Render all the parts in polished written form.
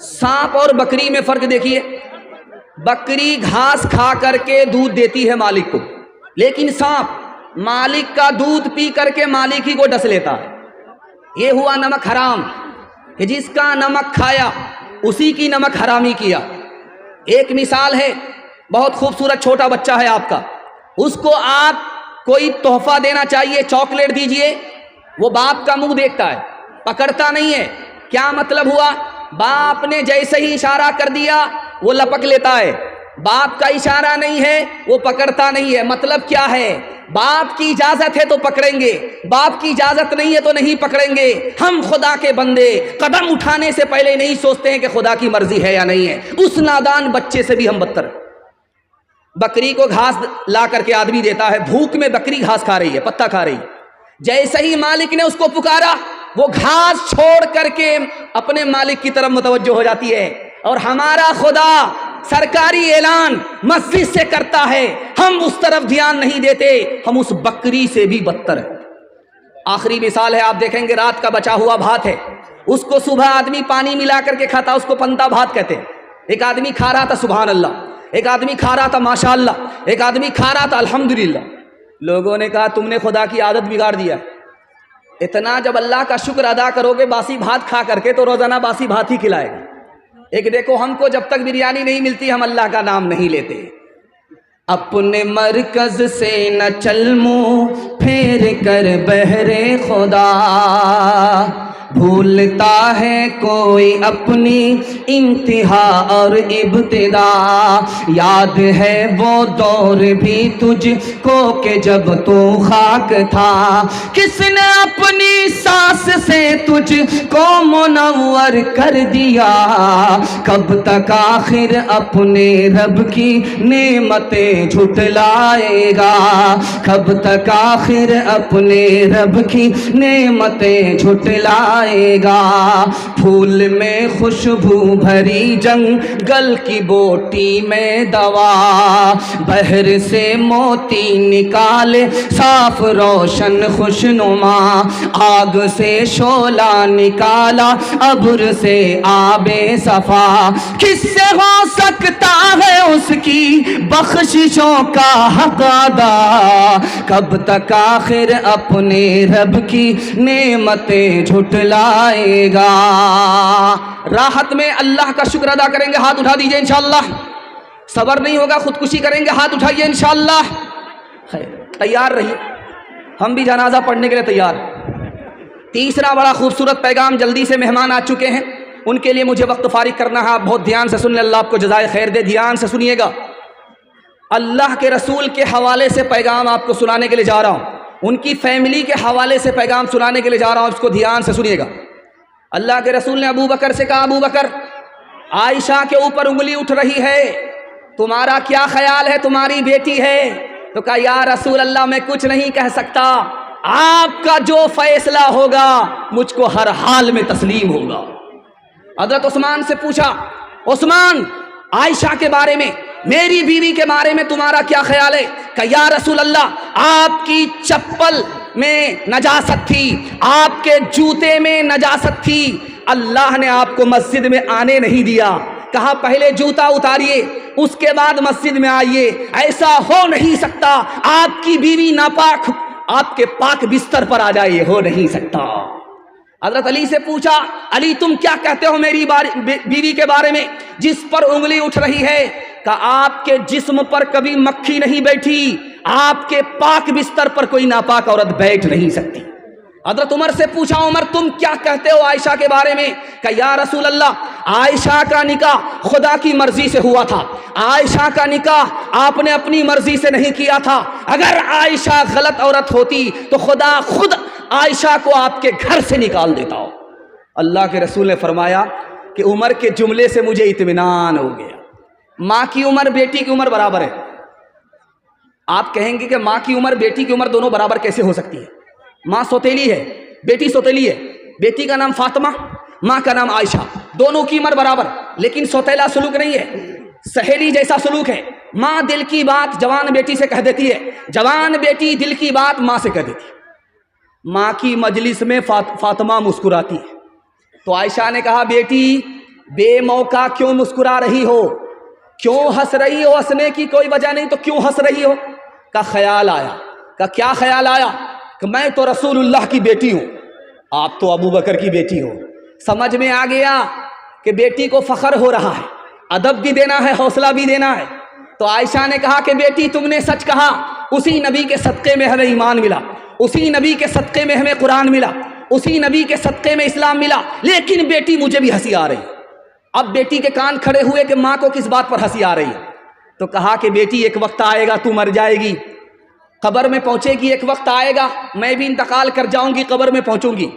सांप और बकरी में फर्क देखिए। बकरी घास खा करके दूध देती है मालिक को, लेकिन सांप मालिक का दूध पी करके मालिक ही को डस लेता है। ये हुआ नमक हराम, कि जिसका नमक खाया उसी की नमक हरामी किया। एक मिसाल है, बहुत खूबसूरत छोटा बच्चा है आपका, उसको आप कोई तोहफा देना चाहिए, चॉकलेट दीजिए, वो बाप का मुंह देखता है, पकड़ता नहीं है। क्या मतलब हुआ? बाप ने जैसे ही इशारा कर दिया वो लपक लेता है, बाप का इशारा नहीं है वो पकड़ता नहीं है। मतलब क्या है? बाप की इजाजत है तो पकड़ेंगे, बाप की इजाजत नहीं है तो नहीं पकड़ेंगे। हम खुदा के बंदे कदम उठाने से पहले नहीं सोचते हैं कि खुदा की मर्जी है या नहीं है। उस नादान बच्चे से भी हम बदतर। बकरी को घास ला करके आदमी देता है, भूख में बकरी घास खा रही है, पत्ता खा रही है। जैसे ही मालिक ने उसको पुकारा वो घास छोड़ करके अपने मालिक की तरफ मुतवज्जो हो जाती है। और हमारा खुदा सरकारी ऐलान मस्जिद से करता है, हम उस तरफ ध्यान नहीं देते, हम उस बकरी से भी बदतर है। आखिरी मिसाल है, आप देखेंगे रात का बचा हुआ भात है, उसको सुबह आदमी पानी मिला करके खाता, उसको पंता भात कहते हैं। एक आदमी खा रहा था सुभान अल्लाह, एक आदमी खा रहा था माशाअल्लाह, एक आदमी खा रहा था अल्हम्दुलिल्लाह। लोगों ने कहा तुमने खुदा की आदत बिगाड़ दिया। इतना जब अल्लाह का शुक्र अदा करोगे बासी भात खा करके तो रोजाना बासी भात ही खिलाएगा। एक देखो, हमको जब तक बिरयानी नहीं मिलती हम अल्लाह का नाम नहीं लेते। अपने मरकज से न चल मुँह फेर कर बहरे खुदा, भूलता है कोई अपनी इंतहा और इब्तिदा। याद है वो दौर भी तुझको के जब तू खाक था, किसने अपनी सांस से तुझको मुनव्वर कर दिया। कब तक आखिर अपने रब की नेमतें झुटलाएगा, कब तक आखिर अपने रब की नेमतें झुटलाएगा। फूल में खुशबू भरी जंगल की बोटी में दवा, बहर से मोती निकाले साफ रोशन खुशनुमा। आग से शोला निकाला अब्र से आबे सफा, किससे हो सकता है उसकी बख्शिशों का हक अदा। कब तक आखिर अपने रब की नेमतें झुटलाएगा। राहत में अल्लाह का शुक्र अदा करेंगे, हाथ उठा दीजिए इंशाअल्लाह। सबर नहीं होगा खुदकुशी करेंगे, हाथ उठाइए इंशाअल्लाह। तैयार रहिए, हम भी जनाजा पढ़ने के लिए तैयार। तीसरा बड़ा खूबसूरत पैगाम, जल्दी से मेहमान आ चुके हैं, उनके लिए मुझे वक्त फारिग करना है। आप बहुत ध्यान से सुन लें, अल्लाह आपको जज़ाए खैर दे। ध्यान से सुनिएगा, अल्लाह के रसूल के हवाले से पैगाम आपको सुनाने के लिए जा रहा हूँ, उनकी फैमिली के हवाले से पैगाम सुनाने के लिए जा रहा हूँ, इसको ध्यान से सुनिएगा। अल्लाह के रसूल ने अबू बकर से कहा, अबू बकर, आयशा के ऊपर उंगली उठ रही है, तुम्हारा क्या ख्याल है? तुम्हारी बेटी है। तो कहा, या रसूल अल्लाह मैं कुछ नहीं कह सकता, आपका जो फैसला होगा मुझको हर हाल में तस्लीम होगा। हज़रत उस्मान से पूछा, उस्मान आयशा के बारे में, मेरी बीवी के बारे में तुम्हारा क्या ख्याल है? कहा, या रसूल अल्लाह, आपकी चप्पल में नजासत थी, आपके जूते में नजासत थी, अल्लाह ने आपको मस्जिद में आने नहीं दिया। कहा, पहले जूता उतारिए उसके बाद मस्जिद में आइए। ऐसा हो नहीं सकता, आपकी बीवी नापाक आपके पाक बिस्तर पर आ जाए, हो नहीं सकता। हज़रत अली से पूछा, अली तुम क्या कहते हो मेरी बीवी के बारे में जिस पर उंगली उठ रही है? कहा, आपके जिस्म पर कभी मक्खी नहीं बैठी, आपके पाक बिस्तर पर कोई नापाक औरत बैठ नहीं सकती। हज़रत उमर से पूछा, उमर तुम क्या कहते हो आयशा के बारे में? कहा, या रसूल अल्लाह, आयशा का निकाह खुदा की मर्जी से हुआ था, आयशा का निकाह आपने अपनी मर्जी से नहीं किया था। अगर आयशा गलत औरत होती तो खुदा खुद आयशा को आपके घर से निकाल देता हो। अल्लाह के रसूल ने फरमाया कि उमर के जुमले से मुझे इत्मीनान हो गया। माँ की उम्र बेटी की उम्र बराबर है। आप कहेंगे कि माँ की उम्र बेटी की उम्र दोनों बराबर कैसे हो सकती है? माँ सौतेली है, बेटी सौतेली है, बेटी का नाम फातिमा, माँ का नाम आयशा, दोनों की उम्र बराबर, लेकिन सौतेला सलूक नहीं है, सहेली जैसा सलूक है। माँ दिल की बात जवान बेटी से कह देती है, जवान बेटी दिल की बात माँ से कह देती है। माँ की मजलिस में फातिमा मुस्कुराती है, तो आयशा ने कहा, बेटी बे मौका क्यों मुस्कुरा रही हो, क्यों हंस रही हो, हंसने की कोई वजह नहीं तो क्यों हंस रही हो? का ख्याल आया। का क्या ख्याल आया? कि मैं तो रसूलुल्लाह की बेटी हूँ, आप तो अबू बकर की बेटी हो। समझ में आ गया कि बेटी को फख्र हो रहा है, अदब भी देना है, हौसला भी देना है। तो आयशा ने कहा कि बेटी तुमने सच कहा, उसी नबी के सदक़े में हमें ईमान मिला, उसी नबी के सदक़े में हमें कुरान मिला, उसी नबी के सदक़े में इस्लाम मिला, लेकिन बेटी मुझे भी हंसी आ रही है। अब बेटी के कान खड़े हुए कि माँ को किस बात पर हंसी आ रही है? तो कहा कि बेटी एक वक्त आएगा तू मर जाएगी, कब्र में पहुँचेगी, एक वक्त आएगा मैं भी इंतकाल कर जाऊँगी, कब्र में पहुँचूँगी।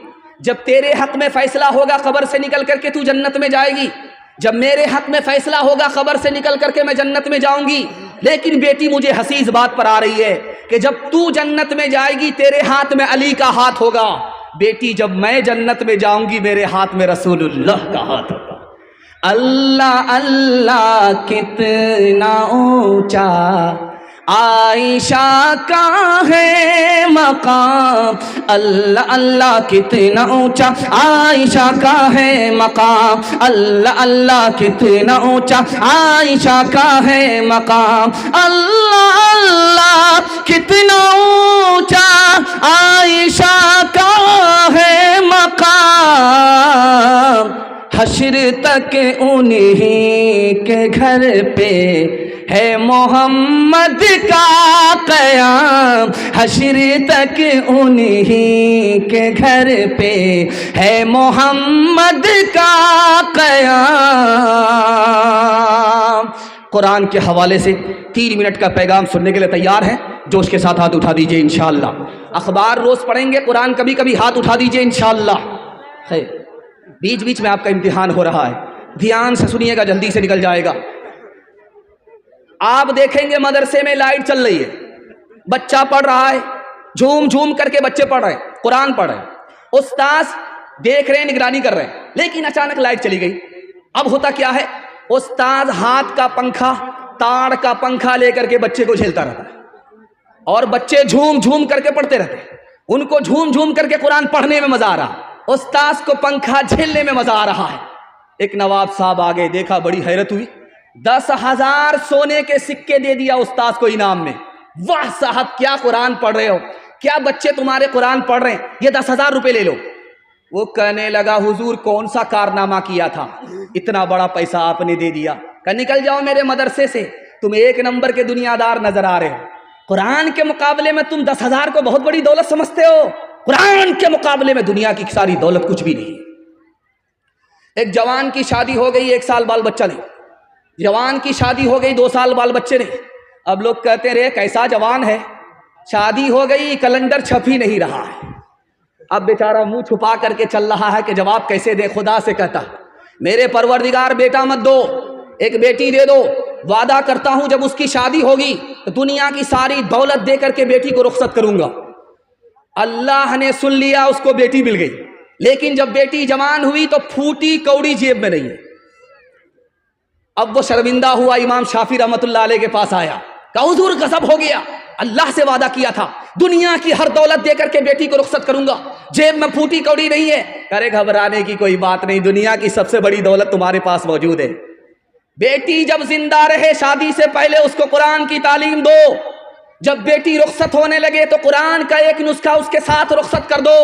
जब तेरे हक़ में फ़ैसला होगा कब्र से निकल करके तू जन्नत में जाएगी, जब मेरे हक़ में फ़ैसला होगा कब्र से निकल करके मैं जन्नत में जाऊँगी। लेकिन बेटी मुझे हंसी इस बात पर आ रही है कि जब तू जन्नत में जाएगी तेरे हाथ में अली का हाथ होगा, बेटी जब मैं जन्नत में जाऊँगी मेरे हाथ में रसूलुल्लाह का हाथ होगा। अल्लाह अल्लाह कितना ऊंचा आयशा का है मकाम, अल्लाह अल्लाह कितना ऊंचा आयशा का है मकाम, अल्लाह अल्लाह कितना ऊंचा आयशा का है मकाम, अल्लाह अल्लाह कितना ऊंचा आयशा का है मकाम। हश्र तक उन्हीं के घर पे है मोहम्मद का क़याम, हश्र तक उन्हीं के घर पे है मोहम्मद का क़याम। कुरान के हवाले से 3 मिनट का पैगाम सुनने के लिए तैयार हैं? जोश के साथ हाथ उठा दीजिए इंशाअल्लाह। अखबार रोज़ पढ़ेंगे, कुरान कभी कभी, हाथ उठा दीजिए इंशाअल्लाह। है बीच बीच में आपका इम्तिहान हो रहा है, ध्यान से सुनिएगा, जल्दी से निकल जाएगा। आप देखेंगे मदरसे में लाइट चल रही है, बच्चा पढ़ रहा है, झूम झूम करके बच्चे पढ़ रहे हैं, कुरान पढ़ रहे हैं, उस्ताद देख रहे हैं, निगरानी कर रहे हैं, लेकिन अचानक लाइट चली गई। अब होता क्या है, उस्ताद हाथ का पंखा, ताड़ का पंखा लेकर के बच्चे को झेलता रहता है और बच्चे झूम झूम करके पढ़ते रहते हैं। उनको झूम झूम करके कुरान पढ़ने में मजा आ रहा, उस्ताद को पंखा झेलने में मजा आ रहा है। एक नवाब साहब आ गए, देखा, बड़ी हैरत हुई, 10,000 सोने के सिक्के दे दिया उस्ताद को इनाम में। वाह साहब, क्या कुरान पढ़ रहे हो, क्या बच्चे तुम्हारे कुरान पढ़ रहे हैं, ये 10,000 रुपए ले लो। वो कहने लगा, हुजूर कौन सा कारनामा किया था, इतना बड़ा पैसा आपने दे दिया। कहा निकल जाओ मेरे मदरसे से, तुम 1 नंबर के दुनियादार नजर आ रहे हो। कुरान के मुकाबले में तुम 10,000 को बहुत बड़ी दौलत समझते हो, कुरान के मुकाबले में दुनिया की सारी दौलत कुछ भी नहीं। एक जवान की शादी हो गई, 1 साल बाल बच्चा नहीं, जवान की शादी हो गई, 2 साल बाल बच्चे नहीं। अब लोग कहते रे कैसा जवान है, शादी हो गई, कैलेंडर छप ही नहीं रहा है। अब बेचारा मुंह छुपा करके चल रहा है कि जवाब कैसे दे। खुदा से कहता, मेरे परवरदिगार बेटा मत दो, एक बेटी दे दो, वादा करता हूं जब उसकी शादी होगी तो दुनिया की सारी दौलत दे करके बेटी को रुखसत करूंगा। अल्लाह ने सुन लिया, उसको बेटी मिल गई, लेकिन जब बेटी जवान हुई तो फूटी कौड़ी जेब में नहीं है। अब वो शर्मिंदा हुआ, इमाम शाफी रहमतुल्लाह अलैह के पास आया, कहा हुजूर गजब हो गया, अल्लाह से वादा किया था दुनिया की हर दौलत देकर के बेटी को रुखसत करूंगा, जेब में फूटी कौड़ी नहीं है। अरे घबराने की कोई बात नहीं, दुनिया की सबसे बड़ी दौलत तुम्हारे पास मौजूद है। बेटी जब जिंदा रहे शादी से पहले उसको कुरान की तालीम दो, जब बेटी रुखसत होने लगे तो कुरान का एक नुस्खा उसके साथ रुखसत कर दो।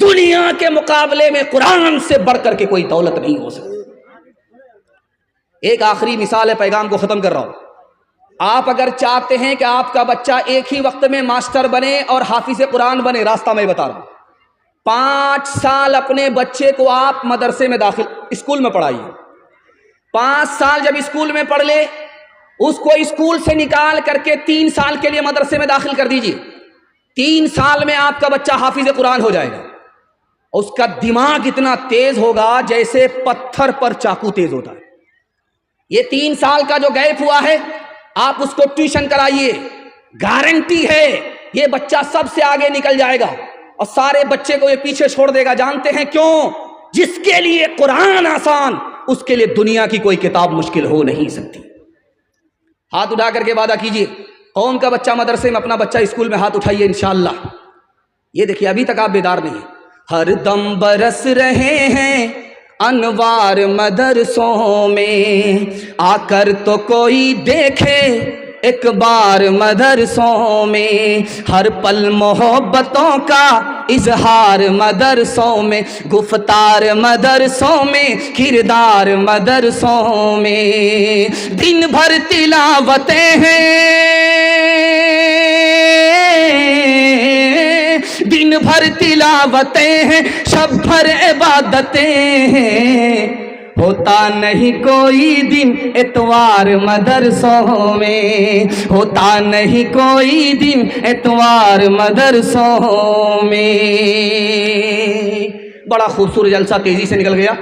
दुनिया के मुकाबले में कुरान से बढ़कर के कोई दौलत नहीं हो सकती। एक आखिरी मिसाल है, पैगाम को खत्म कर रहा हूं। आप अगर चाहते हैं कि आपका बच्चा एक ही वक्त में मास्टर बने और हाफिज कुरान बने, रास्ता मैं बता रहा हूं। 5 साल अपने बच्चे को आप मदरसे में दाखिल, स्कूल में पढ़ाइए। 5 साल जब स्कूल में पढ़ ले, उसको स्कूल से निकाल करके 3 साल के लिए मदरसे में दाखिल कर दीजिए। 3 साल में आपका बच्चा हाफिज कुरान हो जाएगा। उसका दिमाग इतना तेज होगा जैसे पत्थर पर चाकू तेज होता है। ये 3 साल का जो गैप हुआ है, आप उसको ट्यूशन कराइए, गारंटी है ये बच्चा सबसे आगे निकल जाएगा और सारे बच्चे को ये पीछे छोड़ देगा। जानते हैं क्यों? जिसके लिए कुरान आसान, उसके लिए दुनिया की कोई किताब मुश्किल हो नहीं सकती। हाथ उठा करके वादा कीजिए, कौन का बच्चा मदरसे में, अपना बच्चा स्कूल में, हाथ उठाइए इंशाअल्लाह। ये देखिए, अभी तक आप बेदार नहीं है। हर दम बरस रहे हैं انوار مدرسوں میں آ کر تو کوئی دیکھے ایک بار مدرسوں میں، ہر پل محبتوں کا اظہار مدرسوں میں، گفتار مدرسوں میں، کردار مدرسوں میں، دن بھر تلاوتیں ہیں، دن بھر تلاوتیں ہیں، شب بھر عبادتیں ہیں، ہوتا نہیں کوئی دن اتوار مدرسوں میں، ہوتا نہیں کوئی دن اتوار مدرسوں میں۔ بڑا خوبصورت جلسہ تیزی سے نکل گیا۔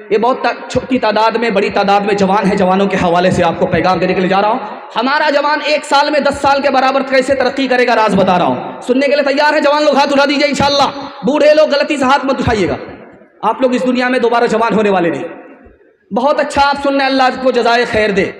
یہ بہت چھوٹی تعداد میں، بڑی تعداد میں جوان ہیں، جوانوں کے حوالے سے آپ کو پیغام دینے کے لیے جا رہا ہوں۔ ہمارا جوان 1 سال میں 10 سال کے برابر کیسے ترقی کرے گا، راز بتا رہا ہوں۔ سننے کے لیے تیار ہیں جوان لوگ؟ ہاتھ اٹھا دیجئے انشاءاللہ۔ بوڑھے لوگ غلطی سے ہاتھ مت اٹھائیے گا، آپ لوگ اس دنیا میں دوبارہ جوان ہونے والے نہیں۔ بہت اچھا آپ سننے، اللہ کو جزائے خیر دے۔